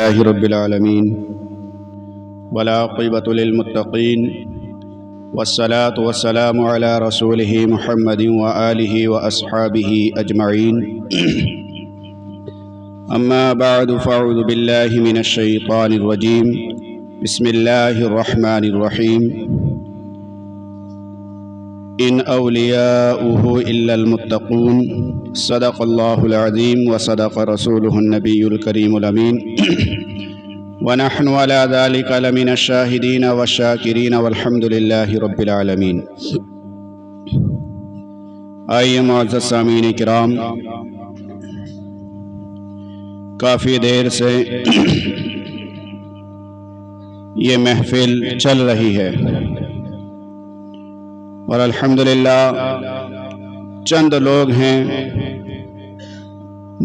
لله رب العالمين والعاقبة للمتقين والصلاة والسلام على رسوله محمد وآله وأصحابه أجمعين أما بعد فأعوذ بالله من الشيطان الرجيم بسم الله الرحمن الرحيم إن أولياؤه إلا المتقون صدق الله العظيم وصدق رسوله النبي الكريم الأمين ونحن على ذلك لمن الشاهدين والشاكرين والحمد لله رب العالمين۔ آئیے معزز سامعین کرام، کافی دیر سے یہ محفل چل رہی ہے اور الحمدللہ چند لوگ ہیں،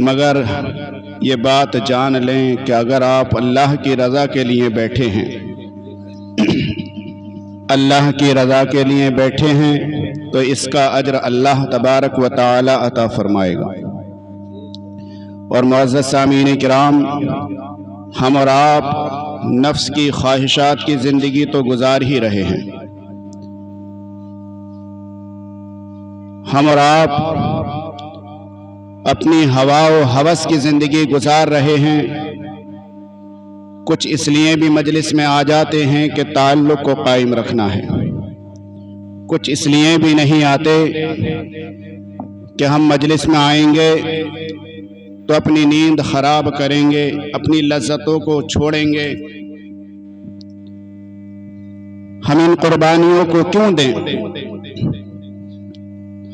مگر یہ بات جان لیں کہ اگر آپ اللہ کی رضا کے لیے بیٹھے ہیں، اللہ کی رضا کے لیے بیٹھے ہیں تو اس کا اجر اللہ تبارک و تعالی عطا فرمائے گا۔ اور معزز سامعین کرام، ہم اور آپ نفس کی خواہشات کی زندگی تو گزار ہی رہے ہیں، ہم اور آپ اپنی ہوا و ہوس کی زندگی گزار رہے ہیں۔ کچھ اس لیے بھی مجلس میں آ جاتے ہیں کہ تعلق کو قائم رکھنا ہے، کچھ اس لیے بھی نہیں آتے کہ ہم مجلس میں آئیں گے تو اپنی نیند خراب کریں گے، اپنی لذتوں کو چھوڑیں گے، ہم ان قربانیوں کو کیوں دیں؟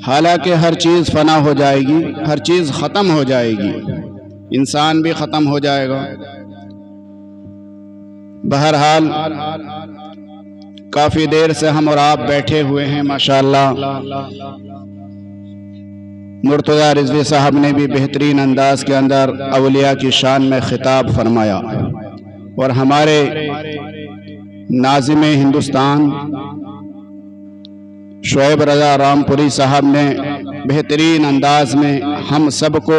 حالانکہ ہر چیز فنا ہو جائے گی، ہر چیز ختم ہو جائے گی، انسان بھی ختم ہو جائے گا۔ بہرحال کافی دیر سے ہم اور آپ بیٹھے ہوئے ہیں، ماشاءاللہ مرتضیٰ رضوی صاحب نے بھی بہترین انداز کے اندر اولیاء کی شان میں خطاب فرمایا، اور ہمارے ناظم ہندوستان شعیب رضا رامپوری صاحب نے بہترین انداز میں ہم سب کو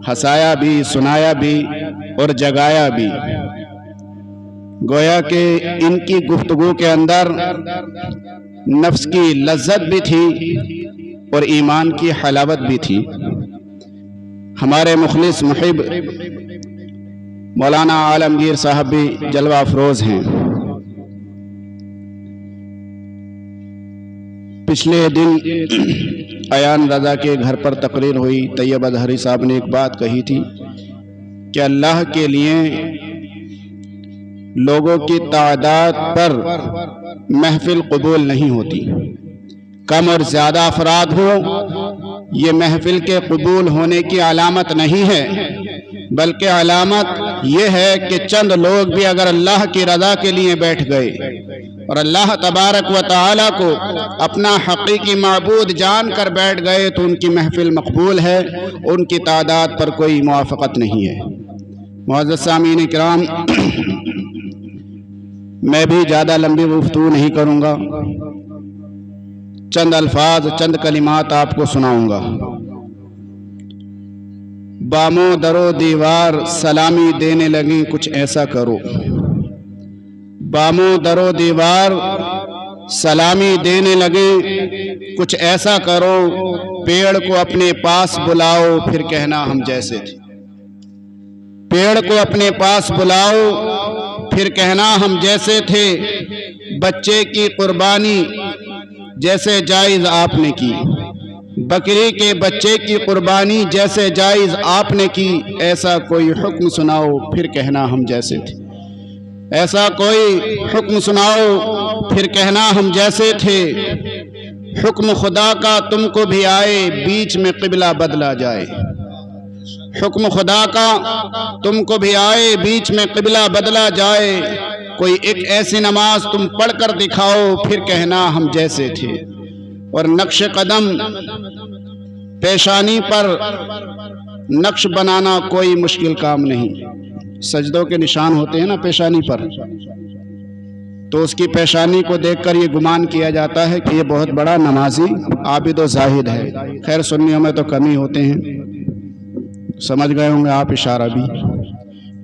ہنسایا بھی، سنایا بھی اور جگایا بھی۔ گویا کہ ان کی گفتگو کے اندر نفس کی لذت بھی تھی اور ایمان کی حلاوت بھی تھی۔ ہمارے مخلص محب مولانا عالمگیر صاحب بھی جلوہ افروز ہیں۔ پچھلے دن ایان رضا کے گھر پر تقریر ہوئی، طیب اظہری صاحب نے ایک بات کہی تھی کہ اللہ کے لیے لوگوں کی تعداد پر محفل قبول نہیں ہوتی، کم اور زیادہ افراد ہو یہ محفل کے قبول ہونے کی علامت نہیں ہے، بلکہ علامت یہ ہے کہ چند لوگ بھی اگر اللہ کی رضا کے لیے بیٹھ گئے اور اللہ تبارک و تعالی کو اپنا حقیقی معبود جان کر بیٹھ گئے تو ان کی محفل مقبول ہے، ان کی تعداد پر کوئی موافقت نہیں ہے۔ معزز سامعین کرام، میں بھی زیادہ لمبی گفتگو نہیں کروں گا، چند الفاظ، چند کلمات آپ کو سناؤں گا۔ بامو درو دیوار سلامی دینے لگیں کچھ ایسا کرو، بامو درو دیوار سلامی دینے لگے کچھ ایسا کرو، پیڑ کو اپنے پاس بلاؤ پھر کہنا ہم جیسے تھے، پیڑ کو اپنے پاس بلاؤ پھر کہنا ہم جیسے تھے، بچے کی قربانی جیسے جائز آپ نے کی، بکری کے بچے کی قربانی جیسے جائز آپ نے کی، ایسا کوئی حکم سناؤ پھر کہنا ہم جیسے تھے، ایسا کوئی حکم سناؤ پھر کہنا ہم جیسے تھے، حکم خدا کا تم کو بھی آئے بیچ میں قبلہ بدلا جائے، حکم خدا کا تم کو بھی آئے بیچ میں قبلہ بدلا جائے، کوئی ایک ایسی نماز تم پڑھ کر دکھاؤ پھر کہنا ہم جیسے تھے، اور نقش قدم پیشانی پر نقش بنانا کوئی مشکل کام نہیں۔ سجدوں کے نشان ہوتے ہیں نا پیشانی پر، تو اس کی پیشانی کو دیکھ کر یہ گمان کیا جاتا ہے کہ یہ بہت بڑا نمازی عابد و زاہد ہے۔ خیر سنیوں میں تو کمی ہوتے ہیں، سمجھ گئے ہوں گے آپ اشارہ بھی۔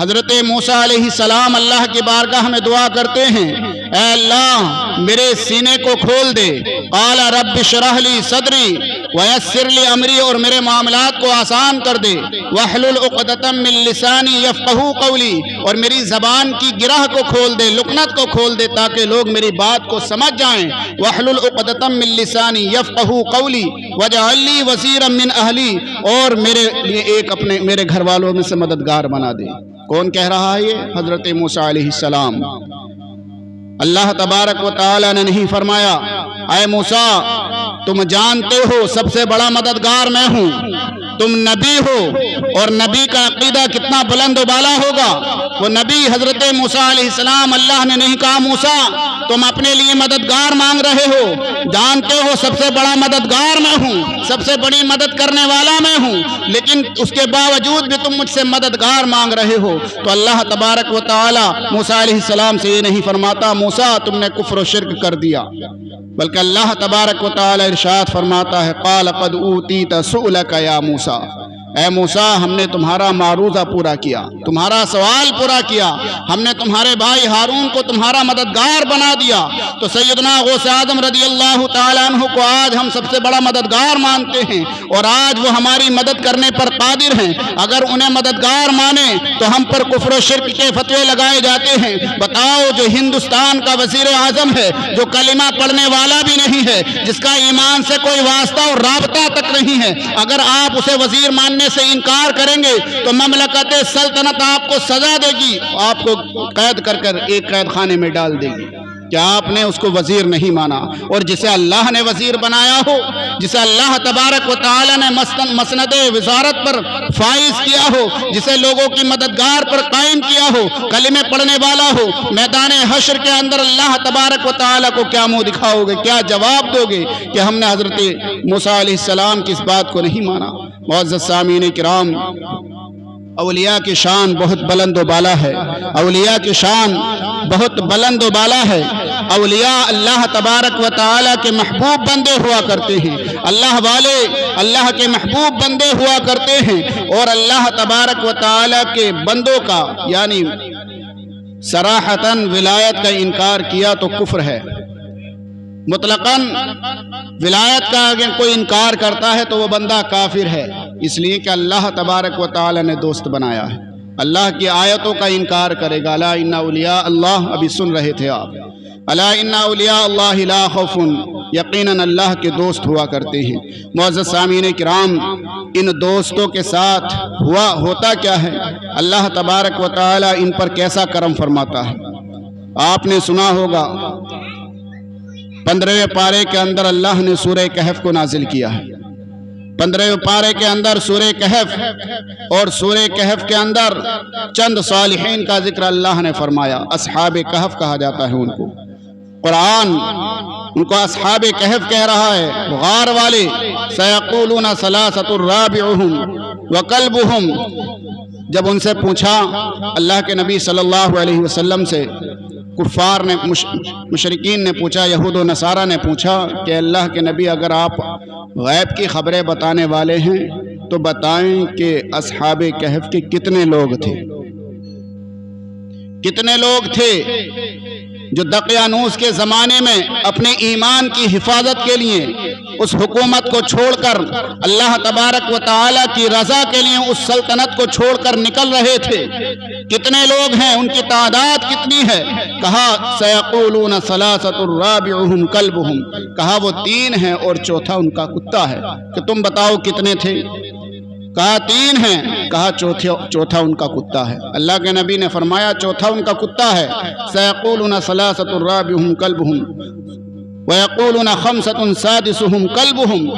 حضرت موسیٰ علیہ السلام اللہ کی بارگاہ میں دعا کرتے ہیں، اے اللہ میرے سینے کو کھول دے، قال رب اشرح لی صدری ویسر لی امری، اور میرے معاملات کو آسان کر دے، واحلل عقدۃ من لسانی یفقہوا قولی، اور میری زبان کی گرہ کو کھول دے، لکنت کو کھول دے تاکہ لوگ میری بات کو سمجھ جائیں، واحلل عقدۃ من لسانی یفقہوا قولی واجعل لی وزیرا من اہلی، اور میرے لیے ایک اپنے میرے گھر والوں میں سے مددگار بنا دے۔ کون کہہ رہا ہے یہ؟ حضرت موسیٰ علیہ السلام۔ اللہ تبارک و تعالی نے نہیں فرمایا اے موسیٰ تم جانتے ہو سب سے بڑا مددگار میں ہوں، تم نبی ہو، اور نبی کا عقیدہ کتنا بلند و بالا ہوگا۔ وہ نبی حضرت موسیٰ علیہ السلام، اللہ نے نہیں کہا موسیٰ تم اپنے لیے مددگار مانگ رہے ہو، جانتے ہو سب سے بڑا مددگار میں ہوں، سب سے بڑی مدد کرنے والا میں ہوں، لیکن اس کے باوجود بھی تم مجھ سے مددگار مانگ رہے ہو۔ تو اللہ تبارک و تعالی موسیٰ علیہ السلام سے یہ نہیں فرماتا موسیٰ تم نے کفر و شرک کر دیا، بلکہ اللہ تبارک و تعالی ارشاد فرماتا ہے قال قد اوتیت سؤلک یا موسیٰ، اے موسیٰ ہم نے تمہارا معروضہ پورا کیا، تمہارا سوال پورا کیا، ہم نے تمہارے بھائی ہارون کو تمہارا مددگار بنا دیا۔ تو سیدنا غوث اعظم رضی اللہ تعالیٰ عنہ کو آج ہم سب سے بڑا مددگار مانتے ہیں، اور آج وہ ہماری مدد کرنے پر قادر ہیں۔ اگر انہیں مددگار مانے تو ہم پر کفر و شرک کے فتوے لگائے جاتے ہیں۔ بتاؤ جو ہندوستان کا وزیر اعظم ہے، جو کلمہ پڑھنے والا بھی نہیں ہے، جس کا ایمان سے کوئی واسطہ اور رابطہ تک نہیں ہے، اگر آپ اسے وزیر ماننے سے انکار کریں گے تو مملکت سلطنت آپ کو سزا دے گی، آپ کو قید کر ایک قید خانے میں ڈال دے گی۔ کیا آپ نے اس کو وزیر نہیں مانا؟ اور جسے اللہ نے وزیر بنایا ہو، جسے اللہ تبارک و تعالی نے مسند وزارت پر فائز کیا ہو، جسے لوگوں کی مددگار پر قائم کیا ہو، کلمے پڑھنے والا ہو، میدان حشر کے اندر اللہ تبارک و تعالی کو کیا منہ دکھاؤ گے، کیا جواب دو گے کہ ہم نے حضرت موسیٰ علیہ السلام کی اس بات کو نہیں مانا؟ معزز سامعین کرام، اولیاء کی شان بہت بلند و بالا ہے، اولیاء کی شان بہت بلند و بالا ہے۔ اولیاء اللہ تبارک و تعالی کے محبوب بندے ہوا کرتے ہیں، اللہ والے اللہ کے محبوب بندے ہوا کرتے ہیں، اور اللہ تبارک و تعالی کے بندوں کا یعنی صراحتاً ولایت کا انکار کیا تو کفر ہے۔ مطلقاً ولایت کا اگر کوئی انکار کرتا ہے تو وہ بندہ کافر ہے، اس لیے کہ اللہ تبارک و تعالی نے دوست بنایا ہے۔ اللہ کی آیتوں کا انکار کرے گا، الا ان اولیاء اللہ، ابھی سن رہے تھے آپ، الا ان اولیاء اللہ لا خوف، یقیناً اللہ کے دوست ہوا کرتے ہیں۔ معزز سامعین کرام، ان دوستوں کے ساتھ ہوتا کیا ہے؟ اللہ تبارک و تعالی ان پر کیسا کرم فرماتا ہے۔ آپ نے سنا ہوگا 15ویں پارے کے اندر اللہ نے سورہ کہف کو نازل کیا ہے۔ 15ویں پارے کے اندر سورہ کہف، اور سورہ کہف کے اندر چند صالحین کا ذکر اللہ نے فرمایا۔ اصحاب کہف کہا جاتا ہے ان کو، قرآن ان کو اصحاب کہف کہہ رہا ہے، غار والے۔ سیقولون ثلاثۃ رابعہم وکلبہم، جب ان سے پوچھا اللہ کے نبی صلی اللہ علیہ وسلم سے، کفار نے مشرکین نے پوچھا، یہود و نصارہ نے پوچھا کہ اللہ کے نبی اگر آپ غیب کی خبریں بتانے والے ہیں تو بتائیں کہ اصحاب کہف کے کتنے لوگ تھے، کتنے لوگ تھے جو دقیانوس کے زمانے میں اپنے ایمان کی حفاظت کے لیے اس حکومت کو چھوڑ کر اللہ تبارک و تعالی کی رضا کے لیے اس سلطنت کو چھوڑ کر نکل رہے تھے، کتنے لوگ ہیں، ان کی تعداد کتنی ہے؟ کہا سیقولون ثلاثۃ رابعہم کلبہم، کہا وہ 3 ہیں اور چوتھا ان کا کتا ہے، کہ تم بتاؤ کتنے تھے؟ کہا 3 ہیں، کہا چوتھا ان کا کتا ہے۔ اللہ کے نبی نے فرمایا چوتھا ان کا کتا ہے۔ سیقولون ثلاثۃ رابعہم کلبہم ویقولون خمسۃ سادسہم کلبہم،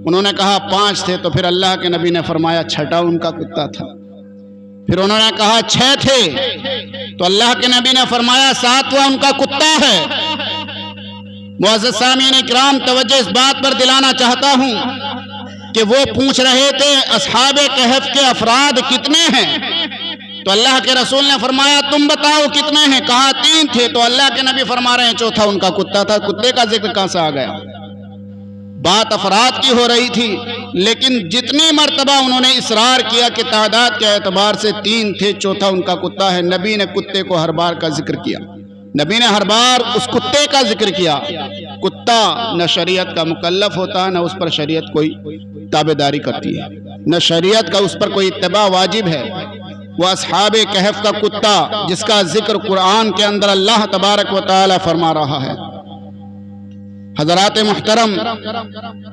انہوں نے کہا 5 تھے، تو پھر اللہ کے نبی نے فرمایا چھٹا ان کا کتا تھا۔ پھر انہوں نے کہا 6 تھے، تو اللہ کے نبی نے فرمایا 7واں ان کا کتا ہے۔ معزز سامعین کرام، توجہ اس بات پر دلانا چاہتا ہوں کہ وہ پوچھ رہے تھے اصحاب کہف کے افراد کتنے ہیں، تو اللہ کے رسول نے فرمایا تم بتاؤ کتنے ہیں؟ کہا 3 تھے، تو اللہ کے نبی فرما رہے ہیں چوتھا ان کا کتا تھا۔ کتے کا ذکر کہاں سے آ گیا؟ بات افراد کی ہو رہی تھی، لیکن جتنی مرتبہ انہوں نے اصرار کیا کہ تعداد کے اعتبار سے 3 تھے، چوتھا ان کا کتا ہے، نبی نے کتے کو ہر بار کا ذکر کیا، نبی نے ہر بار اس کتے کا ذکر کیا۔ کتا نہ شریعت کا مکلف ہوتا ہے، نہ اس پر شریعت کوئی تابعداری کرتی ہے، نہ شریعت کا اس پر کوئی اتباع واجب ہے۔ وہ اصحاب کہف کا کتا جس کا ذکر قرآن کے اندر اللہ تبارک و تعالی فرما رہا ہے۔ حضرات محترم،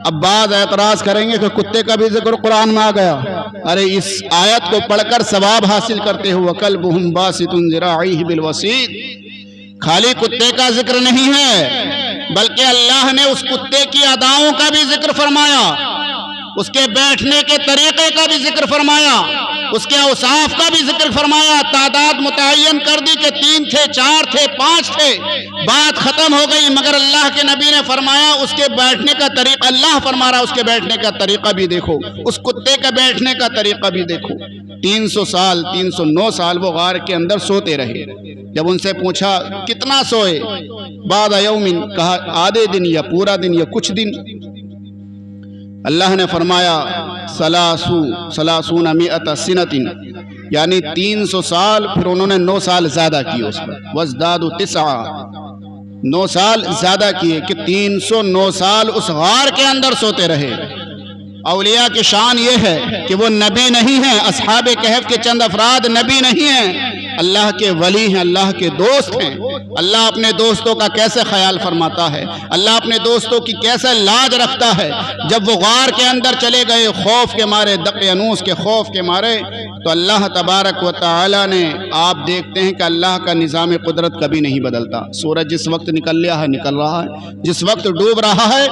اب بعض اعتراض کریں گے کہ کتے کا بھی ذکر قرآن میں آ گیا۔ ارے اس آیت کو پڑھ کر ثواب حاصل کرتے ہو، وَكَلْبُهُمْ بَاسِطٌ ذِرَاعَيْهِ بِالْوَسِيدِ، خالی کتے کا ذکر نہیں ہے بلکہ اللہ نے اس کتے کی اداؤں کا بھی ذکر فرمایا، اس کے بیٹھنے کے طریقے کا بھی ذکر فرمایا، اس کے اوصاف کا بھی ذکر فرمایا، تعداد متعین کر دی کہ 3 تھے، 4 تھے، 5 تھے، بات ختم ہو گئی۔ مگر اللہ کے نبی نے فرمایا اس کے بیٹھنے کا طریقہ، اللہ فرما رہا اس کے بیٹھنے کا طریقہ بھی دیکھو، اس کتے کا بیٹھنے کا طریقہ بھی دیکھو۔ 300 سال 309 سال وہ غار کے اندر سوتے رہے۔ جب ان سے پوچھا کتنا سوئے، بعد یومن، کہا آدھے دن یا پورا دن یا کچھ دن۔ اللہ نے فرمایا سلاسون مئۃ سنۃ، یعنی 300 سال، پھر انہوں نے 9 سال زیادہ کیے اس پر، وازدادوا 9، 9 سال زیادہ کیے کہ 309 سال اس غار کے اندر سوتے رہے۔ اولیاء کی شان یہ ہے کہ وہ نبی نہیں ہیں، اصحاب کہف کے چند افراد نبی نہیں ہیں، اللہ کے ولی ہیں، اللہ کے دوست ہیں۔ اللہ اپنے دوستوں کا کیسے خیال فرماتا ہے، اللہ اپنے دوستوں کی کیسے لاج رکھتا ہے۔ جب وہ غار کے اندر چلے گئے خوف کے مارے، دقیانوس کے خوف کے مارے، تو اللہ تبارک و تعالی نے، آپ دیکھتے ہیں کہ اللہ کا نظام قدرت کبھی نہیں بدلتا۔ سورج جس وقت نکل لیا ہے نکل رہا ہے، جس وقت ڈوب رہا ہے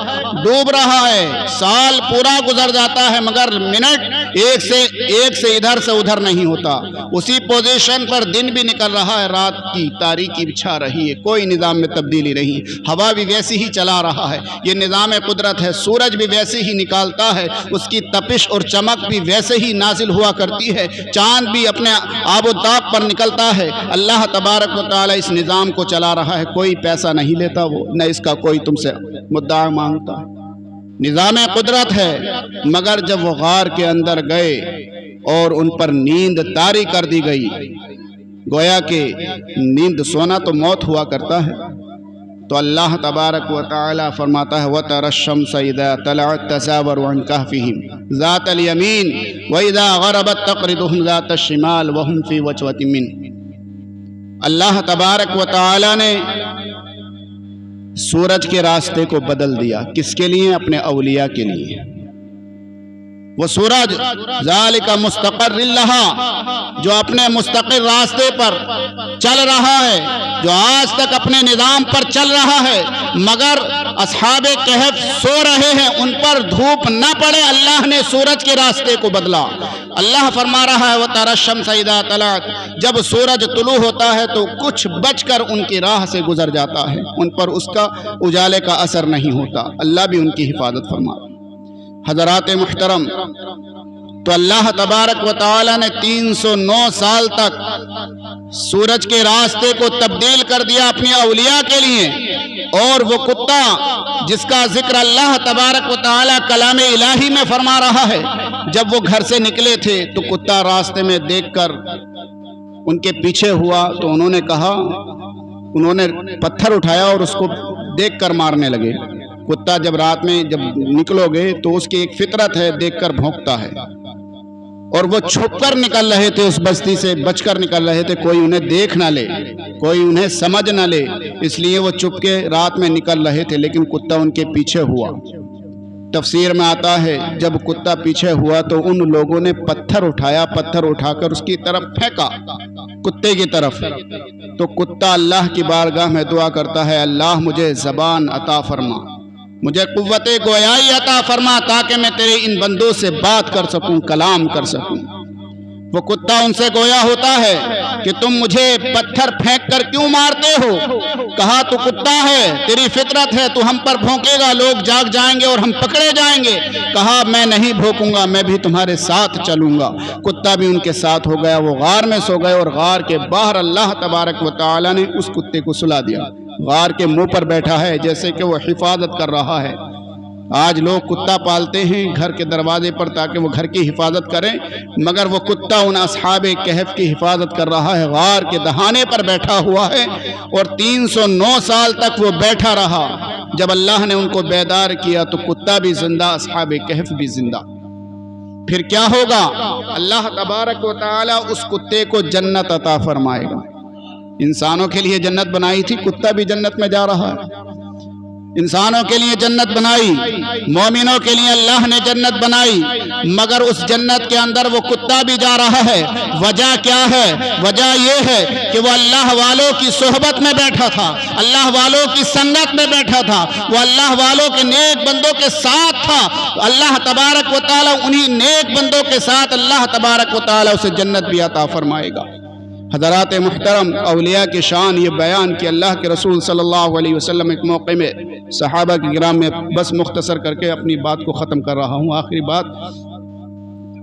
ڈوب رہا ہے، سال پورا گزر جاتا ہے مگر منٹ ایک سے ادھر سے ادھر نہیں ہوتا، اسی پوزیشن پر دن بھی نکل رہا ہے، رات کی تاریکی بچھا رہی ہے، کوئی نظام میں تبدیلی نہیں، ہوا بھی ویسی ہی چلا رہا ہے، یہ نظام قدرت ہے۔ سورج بھی ویسے ہی نکالتا ہے، اس کی تپش اور چمک بھی ویسے ہی نازل ہوا کرتی ہے، چاند بھی اپنے آب و تاب پر نکلتا ہے۔ اللہ تبارک و تعالی اس نظام کو چلا رہا ہے، کوئی پیسہ نہیں لیتا وہ، نہ اس کا کوئی تم سے مدعا مانگتا ہے، نظام قدرت ہے۔ مگر جب وہ غار کے اندر گئے اور ان پر نیند طاری کر دی گئی، گویا کہ نیند سونا تو موت ہوا کرتا ہے، تو اللہ تبارک و تعالی فرماتا ہے وَتَرَى الشَّمْسَ إِذَا طَلَعَتْ تَزَاوَرُ عَنْ كَهْفِهِمْ ذَاتَ الْيَمِينِ وَإِذَا غَرَبَتْ تَقْرِضُهُمْ ذَاتَ الشِّمَالِ وَهُمْ فِي فَجْوَةٍ مِّنْهُ۔ اللہ تبارک و تعالی نے سورج کے راستے کو بدل دیا، کس کے لیے؟ اپنے اولیاء کے لیے۔ وہ سورج ذالک مستقر لہا، جو اپنے مستقر راستے پر چل رہا ہے، جو آج تک اپنے نظام پر چل رہا ہے، مگر اصحاب کہف سو رہے ہیں، ان پر دھوپ نہ پڑے، اللہ نے سورج کے راستے کو بدلا۔ اللہ فرما رہا ہے وَتَرَى الشَّمْسَ إِذَا طَلَعَتْ، جب سورج طلوع ہوتا ہے تو کچھ بچ کر ان کی راہ سے گزر جاتا ہے، ان پر اس کا اجالے کا اثر نہیں ہوتا، اللہ بھی ان کی حفاظت فرما۔ حضرات محترم، تو اللہ تبارک و تعالی نے 309 سال تک سورج کے راستے کو تبدیل کر دیا اپنی اولیاء کے لیے، اور وہ کتا جس کا ذکر اللہ تبارک و تعالی کلام الہی میں فرما رہا ہے، جب وہ گھر سے نکلے تھے تو کتا راستے میں دیکھ کر ان کے پیچھے ہوا، تو انہوں نے کہا، انہوں نے پتھر اٹھایا اور اس کو دیکھ کر مارنے لگے۔ کتا جب رات میں جب نکلو گے تو اس کی ایک فطرت ہے، دیکھ کر بھونکتا ہے، اور وہ چھپ کر نکل رہے تھے، اس بستی سے بچ کر نکل رہے تھے، کوئی انہیں دیکھ نہ لے، کوئی انہیں سمجھ نہ لے، اس لیے وہ چھپ کے رات میں نکل رہے تھے، لیکن کتا ان کے پیچھے ہوا۔ تفسیر میں آتا ہے جب کتا پیچھے ہوا تو ان لوگوں نے پتھر اٹھایا، پتھر اٹھا کر اس کی طرف پھینکا، کتے کی طرف، تو کتا اللہ کی بارگاہ میں دعا کرتا ہے، اللہ مجھے زبان عطا فرما، مجھے قوت گویائی عطا فرما، تاکہ میں تیرے ان بندوں سے بات کر سکوں، کلام کر سکوں۔ وہ کتا ان سے گویا ہوتا ہے کہ تم مجھے پتھر پھینک کر کیوں مارتے ہو؟ کہا تو کتا ہے، تیری فطرت ہے، تو ہم پر بھونکے گا، لوگ جاگ جائیں گے اور ہم پکڑے جائیں گے۔ کہا میں نہیں بھونکوں گا، میں بھی تمہارے ساتھ چلوں گا۔ کتا بھی ان کے ساتھ ہو گیا، وہ غار میں سو گئے، اور غار کے باہر اللہ تبارک و تعالی نے اس کتے کو سلا دیا، غار کے منہ پر بیٹھا ہے جیسے کہ وہ حفاظت کر رہا ہے۔ آج لوگ کتا پالتے ہیں گھر کے دروازے پر تاکہ وہ گھر کی حفاظت کریں، مگر وہ کتا ان اصحاب کہف کی حفاظت کر رہا ہے، غار کے دہانے پر بیٹھا ہوا ہے اور 309 سال تک وہ بیٹھا رہا۔ جب اللہ نے ان کو بیدار کیا تو کتا بھی زندہ، اصحاب کہف بھی زندہ۔ پھر کیا ہوگا؟ اللہ تبارک و تعالی اس کتے کو جنت عطا فرمائے گا۔ انسانوں کے لیے جنت بنائی تھی، کتا بھی جنت میں جا رہا ہے۔ انسانوں کے لیے جنت بنائی، مومنوں کے لیے اللہ نے جنت بنائی، مگر اس جنت کے اندر وہ کتا بھی جا رہا ہے۔ وجہ کیا ہے؟ وجہ یہ ہے کہ وہ اللہ والوں کی صحبت میں بیٹھا تھا، اللہ والوں کی سنگت میں بیٹھا تھا، وہ اللہ والوں کے نیک بندوں کے ساتھ تھا۔ اللہ تبارک و تعالی انہی نیک بندوں کے ساتھ اللہ تبارک و تعالی اسے جنت بھی عطا فرمائے گا۔ حضرات محترم، اولیاء کی شان یہ بیان کہ اللہ کے رسول صلی اللہ علیہ وسلم ایک موقع میں صحابہ کی کرام میں بس مختصر کر کے اپنی بات کو ختم کر رہا ہوں۔ آخری بات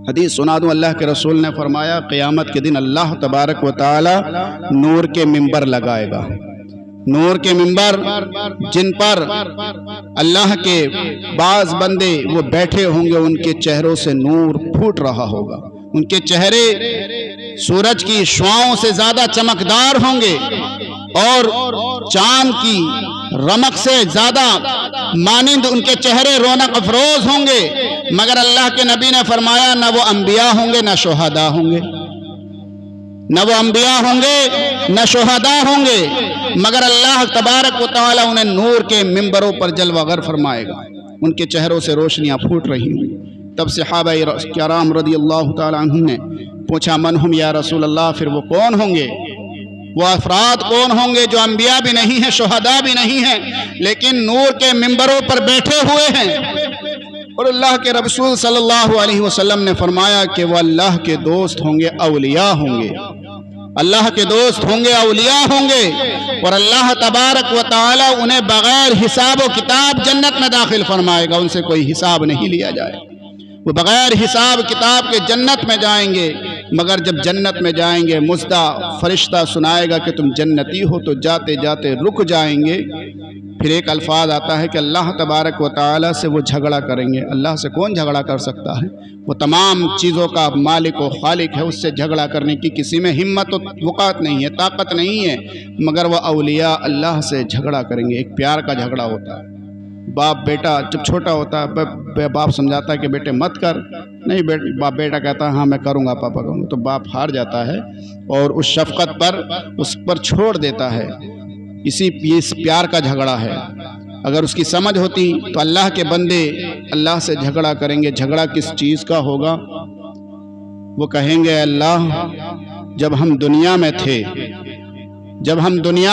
حدیث سنا دوں۔ اللہ کے رسول نے فرمایا قیامت کے دن اللہ تبارک و تعالی نور کے ممبر لگائے گا، نور کے ممبر جن پر اللہ کے بعض بندے وہ بیٹھے ہوں گے، ان کے چہروں سے نور پھوٹ رہا ہوگا، ان کے چہرے سورج کی شعاؤں سے زیادہ چمکدار ہوں گے اور چاند کی رمق سے زیادہ مانند ان کے چہرے رونق افروز ہوں گے، مگر اللہ کے نبی نے فرمایا نہ وہ انبیاء ہوں گے نہ شہداء ہوں گے، نہ وہ انبیاء ہوں گے نہ شہداء ہوں گے، مگر اللہ تبارک و تعالی انہیں نور کے ممبروں پر جلوہ گر فرمائے گا، ان کے چہروں سے روشنیاں پھوٹ رہی ہوں گی۔ تب صحابہ کرام رضی اللہ تعالی عنہم نے پوچھا من ہم یا رسول اللہ، پھر وہ کون ہوں گے؟ وہ افراد کون ہوں گے جو انبیاء بھی نہیں ہیں، شہداء بھی نہیں ہیں، لیکن نور کے ممبروں پر بیٹھے ہوئے ہیں؟ اور اللہ کے رسول صلی اللہ علیہ وسلم نے فرمایا کہ وہ اللہ کے دوست ہوں گے، اولیاء ہوں گے، اللہ کے دوست ہوں گے، اولیاء ہوں گے، اور اللہ تبارک و تعالی انہیں بغیر حساب و کتاب جنت میں داخل فرمائے گا، ان سے کوئی حساب نہیں لیا جائے، وہ بغیر حساب کتاب کے جنت میں جائیں گے۔ مگر جب جنت میں جائیں گے مزدہ فرشتہ سنائے گا کہ تم جنتی ہو، تو جاتے جاتے رک جائیں گے۔ پھر ایک الفاظ آتا ہے کہ اللہ تبارک و تعالی سے وہ جھگڑا کریں گے۔ اللہ سے کون جھگڑا کر سکتا ہے؟ وہ تمام چیزوں کا مالک و خالق ہے، اس سے جھگڑا کرنے کی کسی میں ہمت و وقت نہیں ہے، طاقت نہیں ہے، مگر وہ اولیاء اللہ سے جھگڑا کریں گے۔ ایک پیار کا جھگڑا ہوتا ہے، باپ بیٹا جب چھوٹا ہوتا ہے باپ سمجھاتا ہے کہ بیٹے مت کر، نہیں بیٹا کہتا ہے ہاں میں کروں گا پاپا کروں گا، تو باپ ہار جاتا ہے اور اس شفقت پر اس پر چھوڑ دیتا ہے۔ اس پیار کا جھگڑا ہے۔ اگر اس کی سمجھ ہوتی تو اللہ کے بندے اللہ سے جھگڑا کریں گے۔ جھگڑا کس چیز کا ہوگا؟ وہ کہیں گے اللہ جب ہم دنیا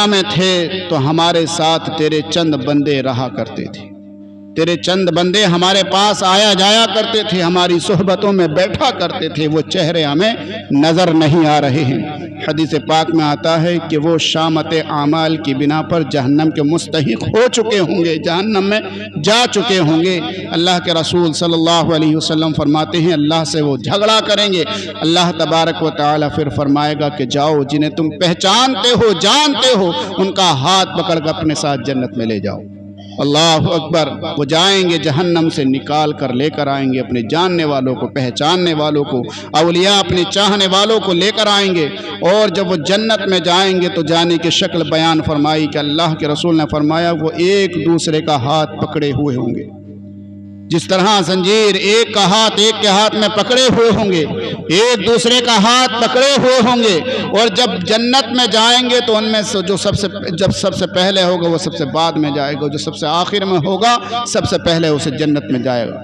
میں تھے تو ہمارے ساتھ تیرے چند بندے رہا کرتے تھے، تیرے چند بندے ہمارے پاس آیا جایا کرتے تھے، ہماری صحبتوں میں بیٹھا کرتے تھے، وہ چہرے ہمیں نظر نہیں آ رہے ہیں۔ حدیث پاک میں آتا ہے کہ وہ شامت اعمال کی بنا پر جہنم کے مستحق ہو چکے ہوں گے، جہنم میں جا چکے ہوں گے۔ اللہ کے رسول صلی اللہ علیہ وسلم فرماتے ہیں اللہ سے وہ جھگڑا کریں گے۔ اللہ تبارک و تعالی پھر فرمائے گا کہ جاؤ جنہیں تم پہچانتے ہو جانتے ہو ان کا ہاتھ پکڑ کر اپنے ساتھ جنت میں لے جاؤ۔ اللہ اکبر۔ وہ جائیں گے جہنم سے نکال کر لے کر آئیں گے اپنے جاننے والوں کو، پہچاننے والوں کو، اولیاء اپنے چاہنے والوں کو لے کر آئیں گے، اور جب وہ جنت میں جائیں گے تو جانے کی شکل بیان فرمائی کہ اللہ کے رسول نے فرمایا وہ ایک دوسرے کا ہاتھ پکڑے ہوئے ہوں گے، جس طرح زنجیر ایک کا ہاتھ ایک کے ہاتھ میں پکڑے ہوئے ہوں گے، ایک دوسرے کا ہاتھ پکڑے ہوئے ہوں گے، اور جب جنت میں جائیں گے تو ان میں سے جو سب سے پہلے ہوگا وہ سب سے بعد میں جائے گا، جو سب سے آخر میں ہوگا سب سے پہلے اسے جنت میں جائے گا۔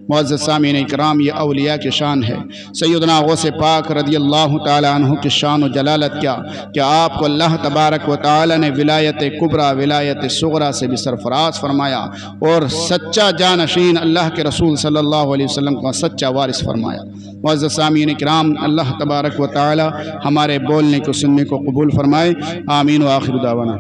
معزز سامعین اکرام، یہ اولیاء کی شان ہے۔ سیدنا غوث پاک رضی اللہ تعالی عنہ کی شان و جلالت کیا کہ آپ کو اللہ تبارک و تعالی نے ولایت کبریٰ ولایت صغریٰ سے بھی سرفراز فرمایا، اور سچا جانشین اللہ کے رسول صلی اللہ علیہ وسلم کا سچا وارث فرمایا۔ معزز سامعین اکرام، اللہ تبارک و تعالی ہمارے بولنے کو سننے کو قبول فرمائے۔ آمین و آخر دعوانا۔